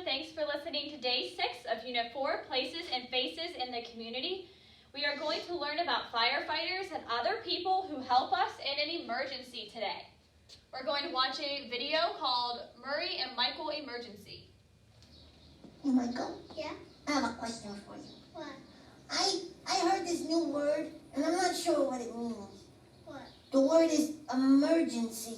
Thanks for listening to Day 6 of Unit 4, Places and Faces in the Community. We are going to learn about firefighters and other people who help us in an emergency today. We're going to watch a video called Murray and Michael Emergency. Hey, Michael? Yeah? I have a question for you. What? I heard this new word, and I'm not sure what it means. What? The word is emergency.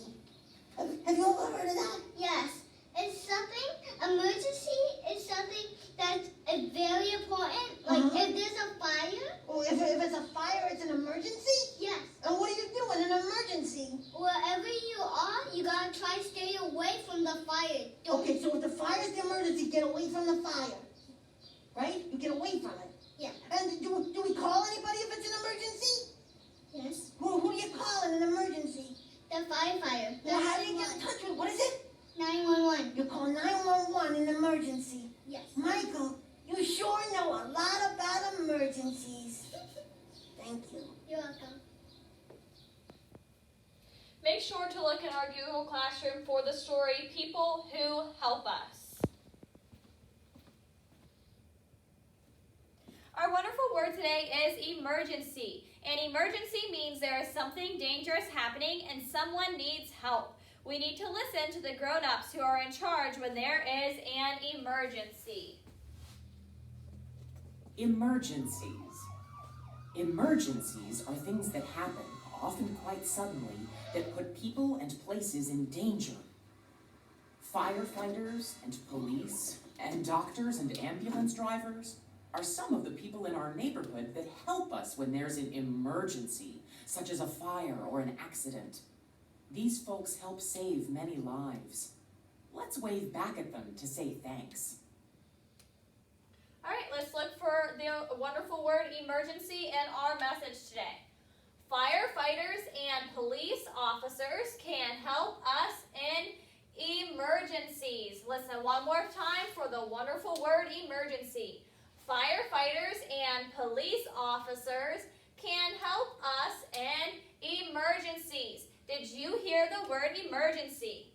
Have you ever heard of that? Yes. It's something, emergency is something that's very important. Like if there's a fire. Oh, if it's a fire, it's an emergency? Yes. And what do you do in an emergency? Wherever you are, you gotta try to stay away from the fire. Okay, so if the fire is the emergency, get away from the fire. Right? You get away from it. Yeah. And do we call anybody if it's an emergency? Yes. Who do you call in an emergency? The firefighter. Well, how do you get in touch with, what is it? 911. You call 911 in an emergency. Yes. Michael, you sure know a lot about emergencies. Thank you. You're welcome. Make sure to look in our Google Classroom for the story, People Who Help Us. Our wonderful word today is emergency. An emergency means there is something dangerous happening and someone needs help. We need to listen to the grown-ups who are in charge when there is an emergency. Emergencies. Emergencies are things that happen, often quite suddenly, that put people and places in danger. Firefighters and police and doctors and ambulance drivers are some of the people in our neighborhood that help us when there's an emergency, such as a fire or an accident. These folks help save many lives. Let's wave back at them to say thanks. All right, let's look for the wonderful word emergency in our message today. Firefighters and police officers can help us in emergencies. Listen one more time for the wonderful word emergency. Firefighters and police officers can help us in emergencies. Did you hear the word emergency?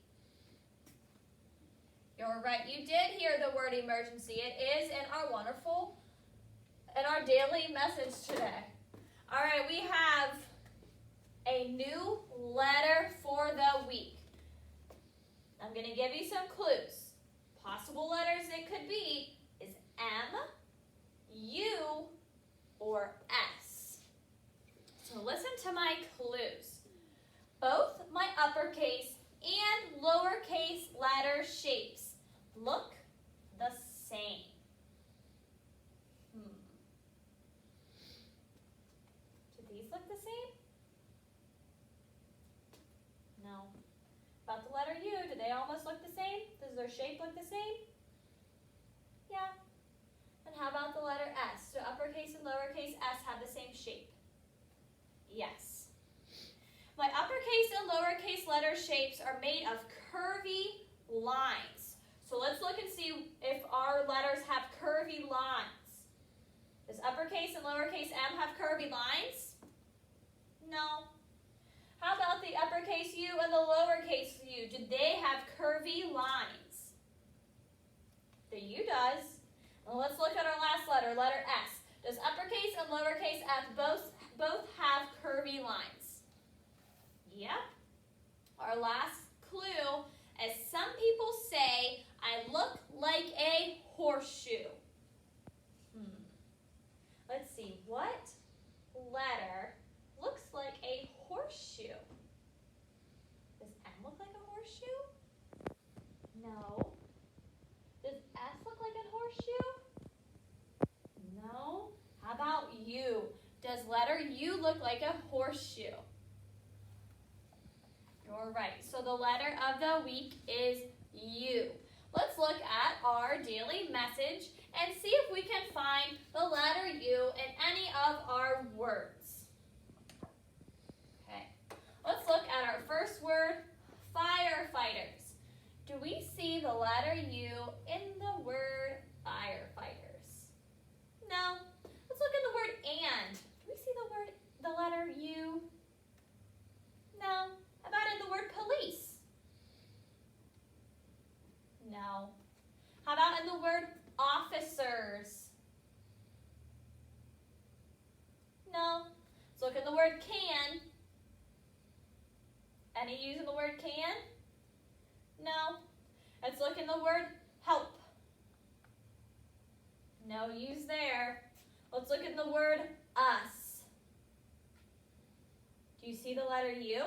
You're right, you did hear the word emergency. It is in our daily message today. All right, we have a new letter for the week. I'm going to give you some clues. Possible letters it could be is M, U, or S. So listen to my clues. Both my uppercase and lowercase letter shapes look the same. Do these look the same? No. About the letter U, do they almost look the same? Does their shape look the same? Yeah. And how about the letter S? Do uppercase and lowercase s have the same shape? Yes. My uppercase and lowercase letter shapes are made of curvy lines. So let's look and see if our letters have curvy lines. Does uppercase and lowercase m have curvy lines? No. How about the uppercase U and the lowercase u? Do they have curvy lines? The U does. Well, let's look at our last letter, letter S. Does uppercase and lowercase s both have curvy lines? Yep. Our last clue is some people say I look like a horseshoe. Let's see, what letter looks like a horseshoe? Does M look like a horseshoe? No. Does S look like a horseshoe? No. How about U? Does letter U look like a horseshoe? You're right. So the letter of the week is U. Let's look at our daily message and see if we can find the letter U in any of our words. Okay. Let's look at our first word, firefighters. Do we see the letter U in the word firefighters? No. Let's look at the word and. Do we see the letter U? No. How about in the word police? No. How about in the word officers? No. Let's look at the word can. Any use in the word can? No. Let's look in the word help. No use there. Let's look at the word us. Do you see the letter U?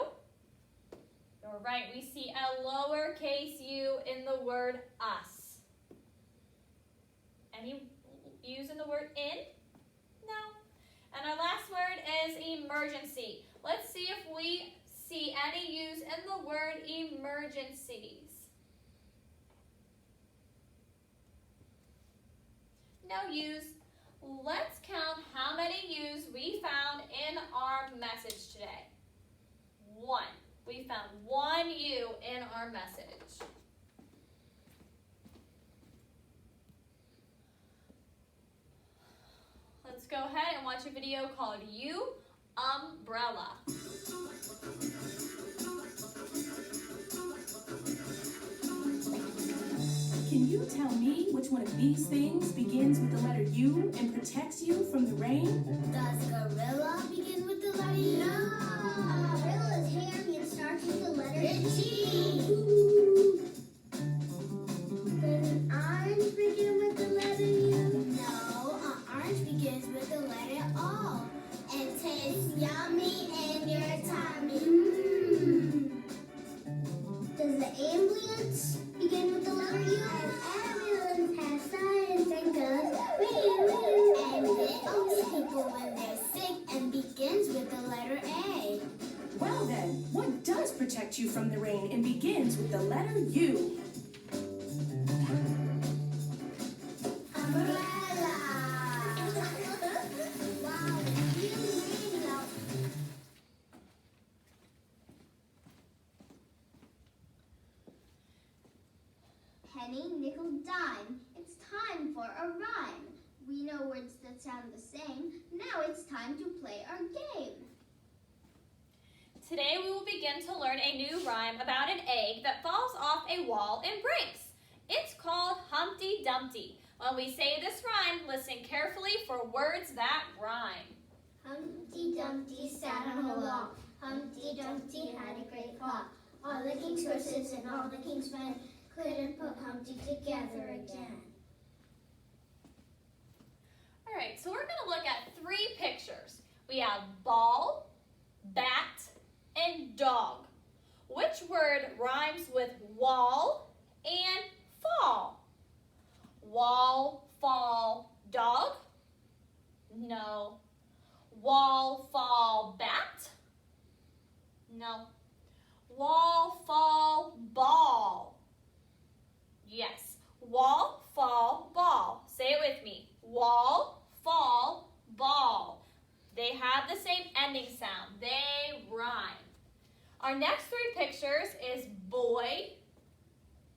You're right. We see a lowercase u in the word us. Any use in the word in? No. And our last word is emergency. Let's see if we see any use in the word emergencies. No use. Let's count how many U's we found in our message today. 1. We found 1 U in our message. Let's go ahead and watch a video called U Umbrella. Can you tell me which one of these things begins with the letter U and protects you from the rain? Does gorilla begin with the letter U? No. Gorilla's hairy and starts with the letter G. Does an orange begin with the letter U? No, an orange begins with the letter O. It tastes yummy in your tummy. Does the ambulance begin with the letter U? An ambulance has sirens and goes wee wee. And it helps people when they're sick and begins with the letter A. Well then, what does protect you from the rain and begins with the letter U? Umbrella. Wow, you really love. Penny, nickel, dime. It's time for a rhyme. We know words that sound the same. Now it's time to play our game. Today we will begin to learn a new rhyme about an egg that falls off a wall and breaks. It's called Humpty Dumpty. When we say this rhyme, listen carefully for words that rhyme. Humpty Dumpty sat on a log. Humpty Dumpty had a great fall. All the king's horses and all the king's men couldn't put Humpty together again. All right, so we're going to look at 3 pictures. We have ball, bat, and dog. Which word rhymes with wall and fall? Wall, fall, dog? No. Wall, fall, bat? No. Wall, fall, ball? Yes. Wall, fall, ball. Say it with me. Wall, fall, ball. They have the same ending sound. They rhyme. Our next 3 pictures is boy,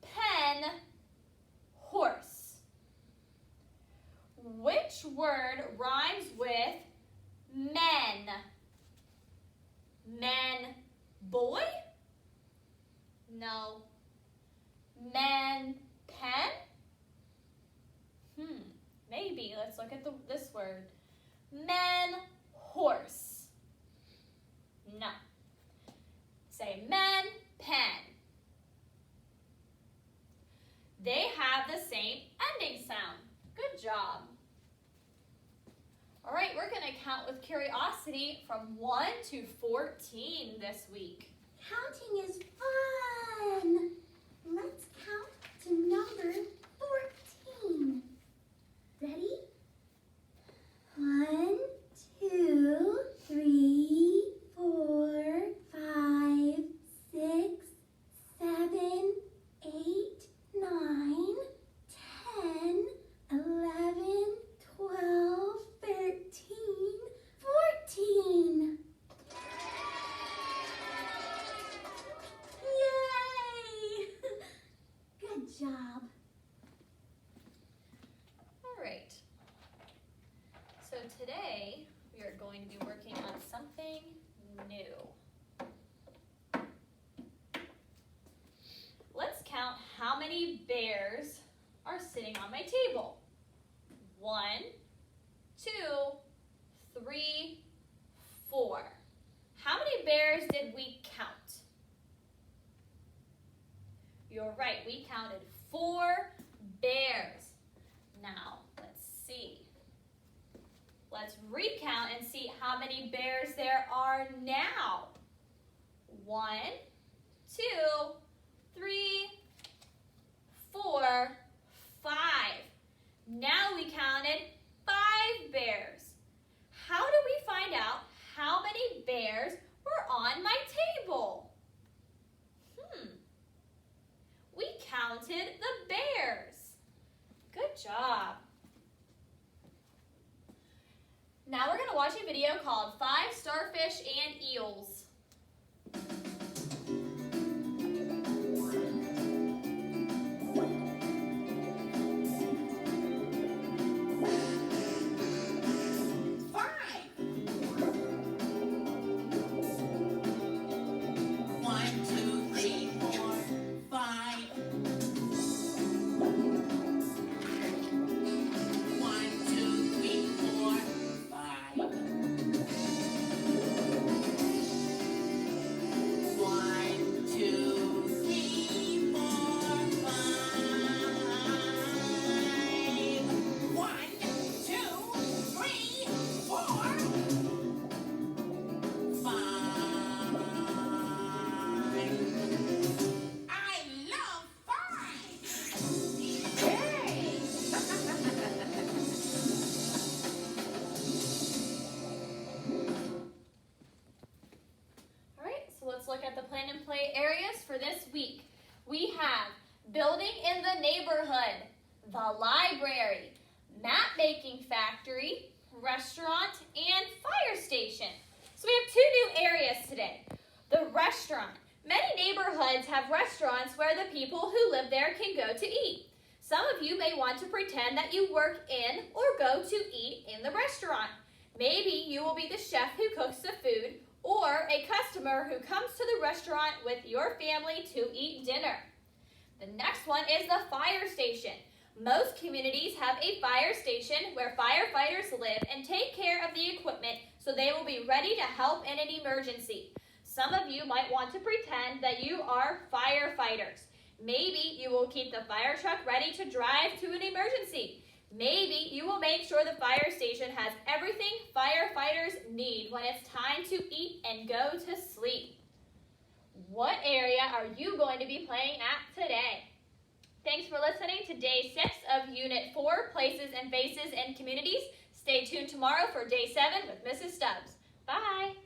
pen, horse. Which word rhymes with men? Men, boy? No. Men, pen? Maybe. Let's look at this word. Men, horse. No. Say men, pen. They have the same ending sound. Good job. All right, we're going to count with curiosity from 1 to 14 this week. Counting is fun. Let's count to number 14. Ready? 1, 2, 3, 4, 5, 6, 7, 8, 9, 10, 11, 12, 13, 14. Yay! are sitting on my table. 1, 2, 3, 4. How many bears did we count? You're right, we counted 4 bears. Now, let's see. Let's recount and see how many bears there are now. 1, 2, 3, 4, 5. Now we counted 5 bears. How do we find out how many bears were on my table? We counted the bears. Good job. Now we're going to watch a video called 5 Starfish and Eels. For this week, we have building in the neighborhood, the library, map making factory, restaurant, and fire station. So we have 2 new areas today. The restaurant. Many neighborhoods have restaurants where the people who live there can go to eat. Some of you may want to pretend that you work in or go to eat in the restaurant. Maybe you will be the chef who cooks the food, or a customer who comes to the restaurant with your family to eat dinner. The next one is the fire station. Most communities have a fire station where firefighters live and take care of the equipment so they will be ready to help in an emergency. Some of you might want to pretend that you are firefighters. Maybe you will keep the fire truck ready to drive to an emergency. Maybe you will make sure the fire station has everything firefighters need when it's time to eat and go to sleep. What area are you going to be playing at today? Thanks for listening to Day 6 of Unit 4, Places and Faces in Communities. Stay tuned tomorrow for Day 7 with Mrs. Stubbs. Bye!